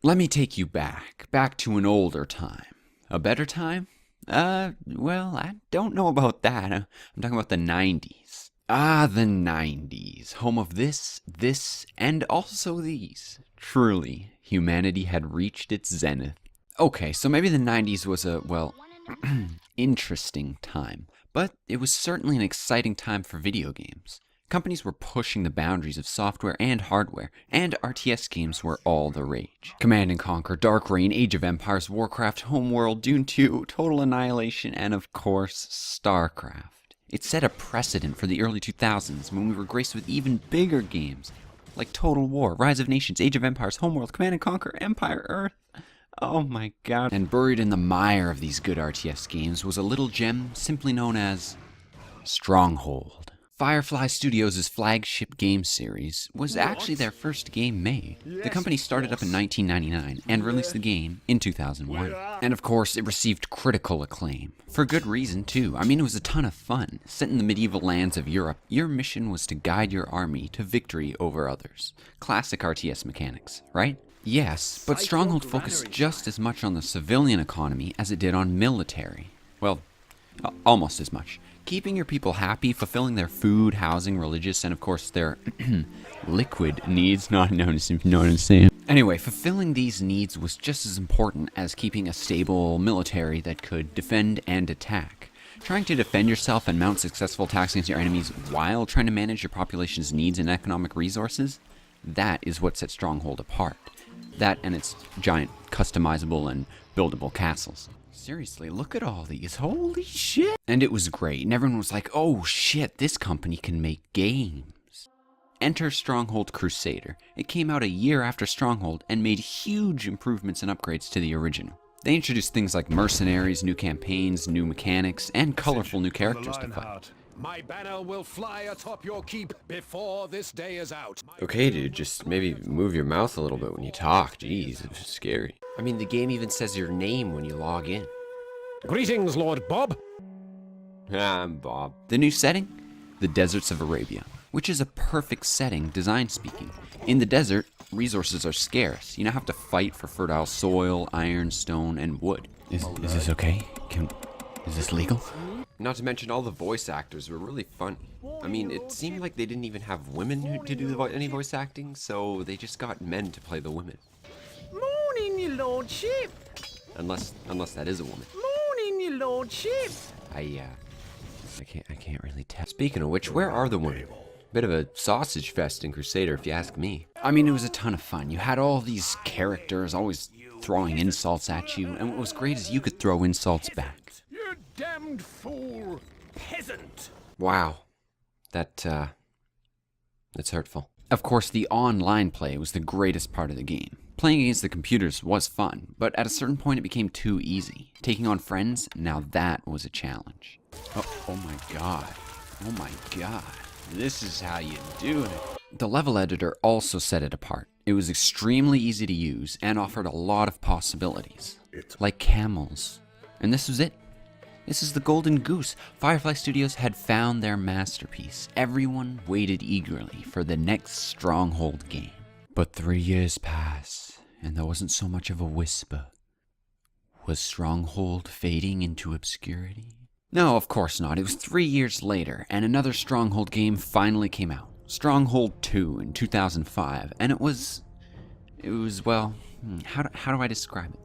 Let me take you back to an older time. A better time? Well, I don't know about that. I'm talking about the 90s. Ah, the 90s. Home of this, and also these. Truly, humanity had reached its zenith. Okay, so maybe the 90s was a, well, interesting time. But it was certainly an exciting time for video games. Companies were pushing the boundaries of software and hardware, and RTS games were all the rage. Command & Conquer, Dark Reign, Age of Empires, Warcraft, Homeworld, Dune 2, Total Annihilation, and of course, StarCraft. It set a precedent for the early 2000s when we were graced with even bigger games like Total War, Rise of Nations, Age of Empires, Homeworld, Command & Conquer, Empire Earth. Oh my god. And buried in the mire of these good RTS games was a little gem simply known as Stronghold. Firefly Studios' flagship game series was actually their first game made. The company started up in 1999 and released the game in 2001. And of course, it received critical acclaim. For good reason, too. I mean, it was a ton of fun. Set in the medieval lands of Europe, your mission was to guide your army to victory over others. Classic RTS mechanics, right? Yes, but Stronghold focused just as much on the civilian economy as it did on military. Well, almost as much. Keeping your people happy, fulfilling their food, housing, religious, and of course their liquid needs, not notice if you know what I'm saying. Anyway, fulfilling these needs was just as important as keeping a stable military that could defend and attack. Trying to defend yourself and mount successful attacks against your enemies while trying to manage your population's needs and economic resources, that is what sets Stronghold apart. That and its giant customizable and buildable castles. Seriously, look at all these. Holy shit. And it was great. And everyone was like, oh shit, this company can make games. Enter Stronghold Crusader. It came out a year after Stronghold and made huge improvements and upgrades to the original. They introduced things like mercenaries, new campaigns, new mechanics, and colorful new characters to fight. My banner will fly atop your keep before this day is out. Okay, dude, just maybe move your mouth a little bit when you talk. Jeez, it's scary. I mean, the game even says your name when you log in. Greetings, Lord Bob. I'm Bob. The new setting? The deserts of Arabia, which is a perfect setting, design speaking. In the desert, resources are scarce. You now have to fight for fertile soil, iron, stone, and wood. Is this okay? Is this legal? Not to mention all the voice actors were really funny. I mean, it seemed like they didn't even have women to do any voice acting, so they just got men to play the women. Morning, your lordship. Unless that is a woman. Morning, your lordship. I can't really tell. Speaking of which, where are the women? Bit of a sausage fest in Crusader, if you ask me. I mean, it was a ton of fun. You had all these characters always throwing insults at you, and what was great is you could throw insults back. You damned fool. Peasant. Wow. That's hurtful. Of course, the online play was the greatest part of the game. Playing against the computers was fun, but at a certain point it became too easy. Taking on friends, now that was a challenge. Oh my god. Oh my god. This is how you do it. The level editor also set it apart. It was extremely easy to use and offered a lot of possibilities. Like camels. And this was it. This is the golden goose. Firefly Studios had found their masterpiece. Everyone waited eagerly for the next Stronghold game. But 3 years pass, and there wasn't so much of a whisper. Was Stronghold fading into obscurity? No, of course not. It was 3 years later, and another Stronghold game finally came out. Stronghold II in 2005, and it was well, how do I describe it?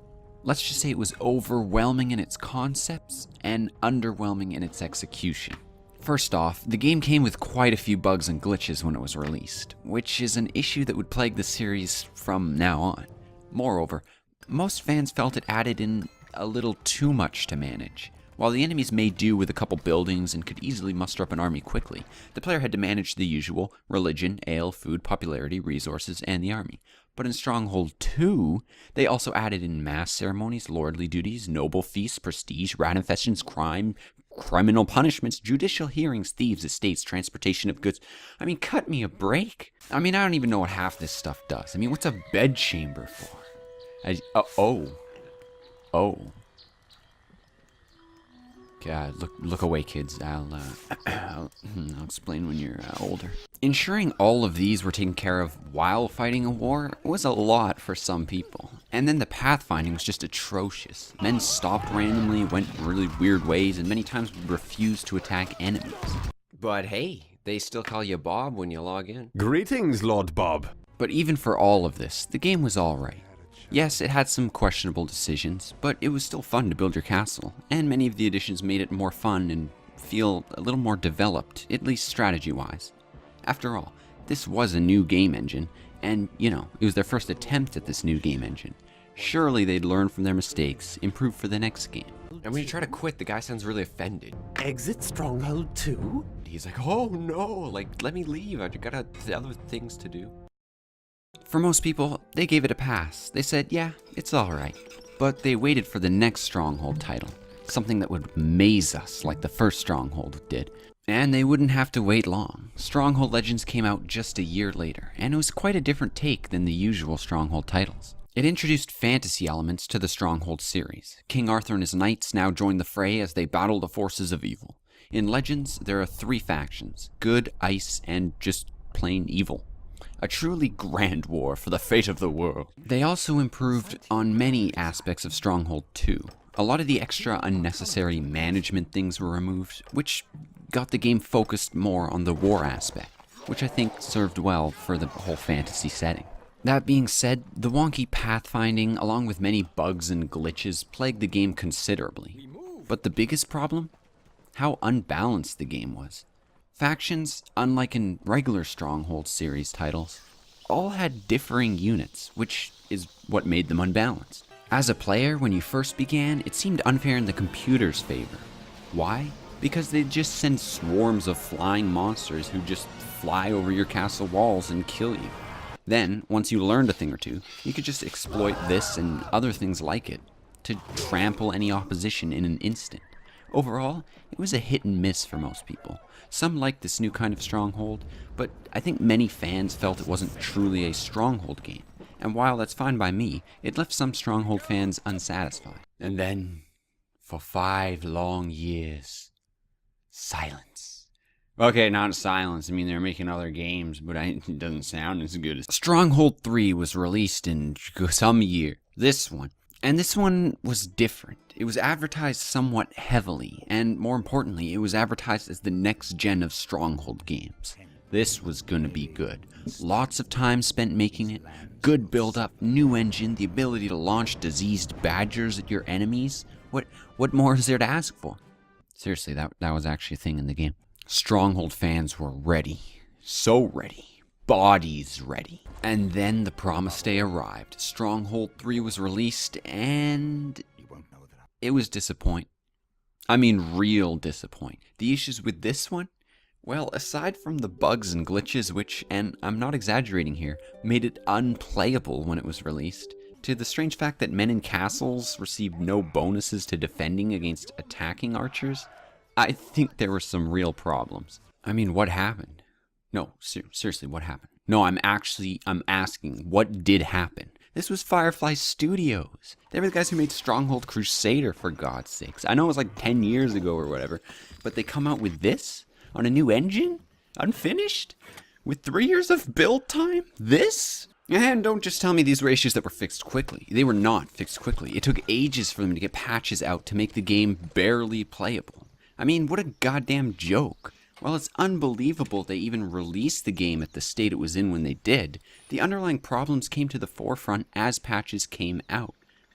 Let's just say it was overwhelming in its concepts and underwhelming in its execution. First off, the game came with quite a few bugs and glitches when it was released, which is an issue that would plague the series from now on. Moreover, most fans felt it added in a little too much to manage. While the enemies made do with a couple buildings and could easily muster up an army quickly, the player had to manage the usual religion, ale, food, popularity, resources, and the army. But in Stronghold II, they also added in mass ceremonies, lordly duties, noble feasts, prestige, rat infestations, crime, criminal punishments, judicial hearings, thieves, estates, transportation of goods. I mean, cut me a break. I mean, I don't even know what half this stuff does. I mean, what's a bedchamber for? Oh. Look away, kids. I'll explain when you're older. Ensuring all of these were taken care of while fighting a war was a lot for some people. And then the pathfinding was just atrocious. Men stopped randomly, went really weird ways, and many times would refuse to attack enemies. But hey, they still call you Bob when you log in. Greetings, Lord Bob. But even for all of this, the game was alright. Yes, it had some questionable decisions, but it was still fun to build your castle, and many of the additions made it more fun and feel a little more developed, at least strategy-wise. After all, this was a new game engine, and, it was their first attempt at this new game engine. Surely they'd learn from their mistakes, improve for the next game. And when you try to quit, the guy sounds really offended. Exit Stronghold II? He's like, oh no, like, let me leave. I got other things to do. For most people, they gave it a pass. They said, yeah, it's alright. But they waited for the next Stronghold title, something that would amaze us like the first Stronghold did. And they wouldn't have to wait long. Stronghold Legends came out just a year later, and it was quite a different take than the usual Stronghold titles. It introduced fantasy elements to the Stronghold series. King Arthur and his knights now joined the fray as they battle the forces of evil. In Legends, there are 3 factions: good, ice, and just plain evil. A truly grand war for the fate of the world. They also improved on many aspects of Stronghold II. A lot of the extra unnecessary management things were removed, which got the game focused more on the war aspect, which I think served well for the whole fantasy setting. That being said, the wonky pathfinding, along with many bugs and glitches, plagued the game considerably. But the biggest problem? How unbalanced the game was. Factions, unlike in regular Stronghold series titles, all had differing units, which is what made them unbalanced. As a player, when you first began, it seemed unfair in the computer's favor. Why? Because they'd just send swarms of flying monsters who just fly over your castle walls and kill you. Then, once you learned a thing or two, you could just exploit this and other things like it to trample any opposition in an instant. Overall, it was a hit and miss for most people. Some liked this new kind of Stronghold, but I think many fans felt it wasn't truly a Stronghold game. And while that's fine by me, it left some Stronghold fans unsatisfied. And then, for 5 long years, silence. Okay, not silence. I mean, they're making other games, but it doesn't sound as good as... Stronghold 3 was released in some year. This one was different. It was advertised somewhat heavily, and more importantly, it was advertised as the next gen of Stronghold games. This was gonna be good. Lots of time spent making it, good build-up, new engine, the ability to launch diseased badgers at your enemies. What more is there to ask for? Seriously, that was actually a thing in the game. Stronghold fans were ready. So ready. Bodies ready. And then the promised day arrived. Stronghold 3 was released, and it was disappointing. I mean, real disappointing. The issues with this one? Well, aside from the bugs and glitches which, and I'm not exaggerating here, made it unplayable when it was released, to the strange fact that men in castles received no bonuses to defending against attacking archers, I think there were some real problems. I mean, what happened? No, seriously, what happened? No, I'm asking, what did happen? This was Firefly Studios. They were the guys who made Stronghold Crusader, for God's sakes. I know it was like 10 years ago or whatever, but they come out with this? On a new engine? Unfinished? With 3 years of build time? This? And don't just tell me these were issues that were fixed quickly. They were not fixed quickly. It took ages for them to get patches out to make the game barely playable. I mean, what a goddamn joke. While it's unbelievable they even released the game at the state it was in when they did, the underlying problems came to the forefront as patches came out.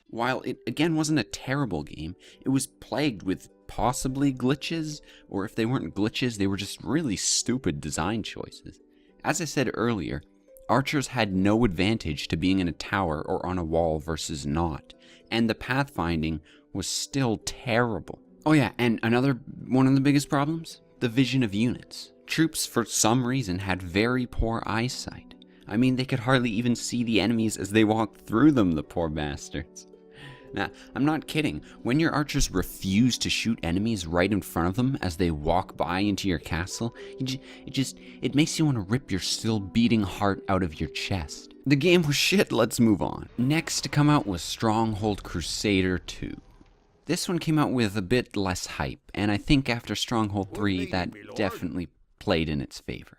While it again wasn't a terrible game, it was plagued with possibly glitches, or if they weren't glitches, they were just really stupid design choices. As I said earlier, archers had no advantage to being in a tower or on a wall versus not, and the pathfinding was still terrible. Oh yeah, and another one of the biggest problems? The vision of units. Troops, for some reason, had very poor eyesight. I mean, they could hardly even see the enemies as they walked through them, the poor bastards. Now, I'm not kidding. When your archers refuse to shoot enemies right in front of them as they walk by into your castle, it makes you want to rip your still beating heart out of your chest. The game was shit, let's move on. Next to come out was Stronghold Crusader II. This one came out with a bit less hype, and I think after Stronghold 3 that definitely played in its favor.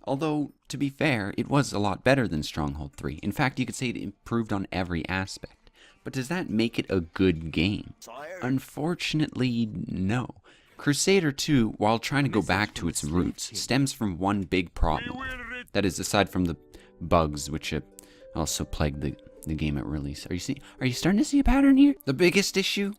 Although, to be fair, it was a lot better than Stronghold 3. In fact, you could say it improved on every aspect. But does that make it a good game? Unfortunately, no. Crusader II, while trying to go back to its roots, stems from one big problem. That is, aside from the bugs which also plagued the game at release. Are you starting to see a pattern here? The biggest issue?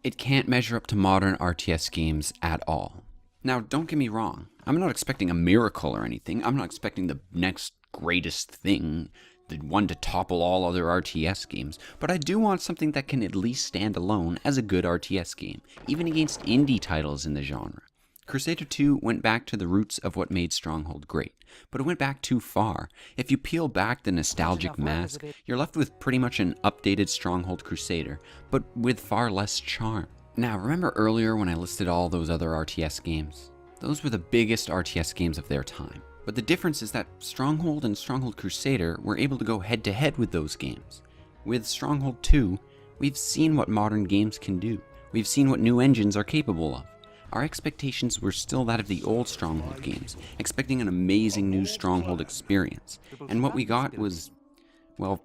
It can't measure up to modern RTS games at all. Now, don't get me wrong. I'm not expecting a miracle or anything. I'm not expecting the next greatest thing, the one to topple all other RTS games, but I do want something that can at least stand alone as a good RTS game, even against indie titles in the genre. Crusader II went back to the roots of what made Stronghold great, but it went back too far. If you peel back the nostalgic mask, you're left with pretty much an updated Stronghold Crusader, but with far less charm. Now, remember earlier when I listed all those other RTS games? Those were the biggest RTS games of their time. But the difference is that Stronghold and Stronghold Crusader were able to go head-to-head with those games. With Stronghold II, we've seen what modern games can do. We've seen what new engines are capable of. Our expectations were still that of the old Stronghold games, expecting an amazing new Stronghold experience. And what we got was, well,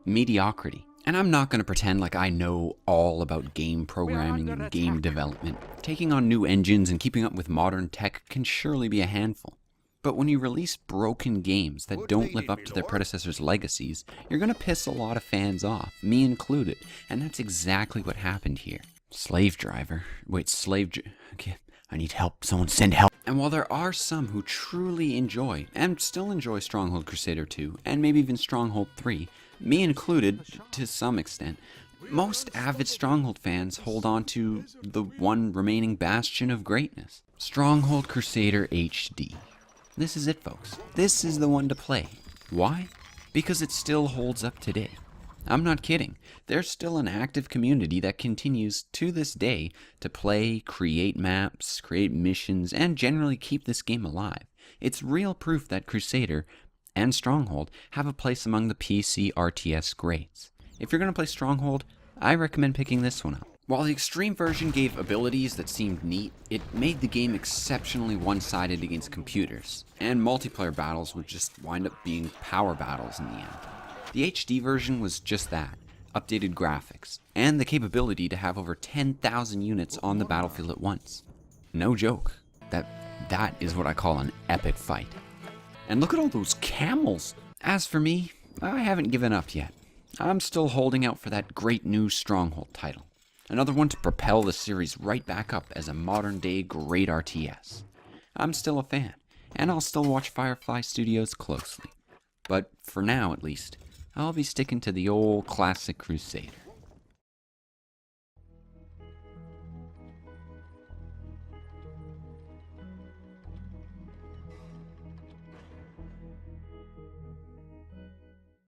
mediocrity. And I'm not going to pretend like I know all about game programming and game development. Taking on new engines and keeping up with modern tech can surely be a handful. But when you release broken games that don't live up to their predecessors' legacies, you're going to piss a lot of fans off, me included. And that's exactly what happened here. Okay, I need help. Someone send help. And while there are some who truly enjoy, and still enjoy Stronghold Crusader II, and maybe even Stronghold 3, me included, to some extent, most avid Stronghold fans hold on to the one remaining bastion of greatness. Stronghold Crusader HD. This is it, folks. This is the one to play. Why? Because it still holds up today. I'm not kidding. There's still an active community that continues to this day to play, create maps, create missions, and generally keep this game alive. It's real proof that Crusader and Stronghold have a place among the PC RTS greats. If you're going to play Stronghold, I recommend picking this one up. While the extreme version gave abilities that seemed neat, it made the game exceptionally one-sided against computers, and multiplayer battles would just wind up being power battles in the end. The HD version was just that, updated graphics, and the capability to have over 10,000 units on the battlefield at once. No joke. That is what I call an epic fight. And look at all those camels! As for me, I haven't given up yet. I'm still holding out for that great new Stronghold title. Another one to propel the series right back up as a modern-day great RTS. I'm still a fan, and I'll still watch Firefly Studios closely. But for now, at least, I'll be sticking to the old classic Crusader.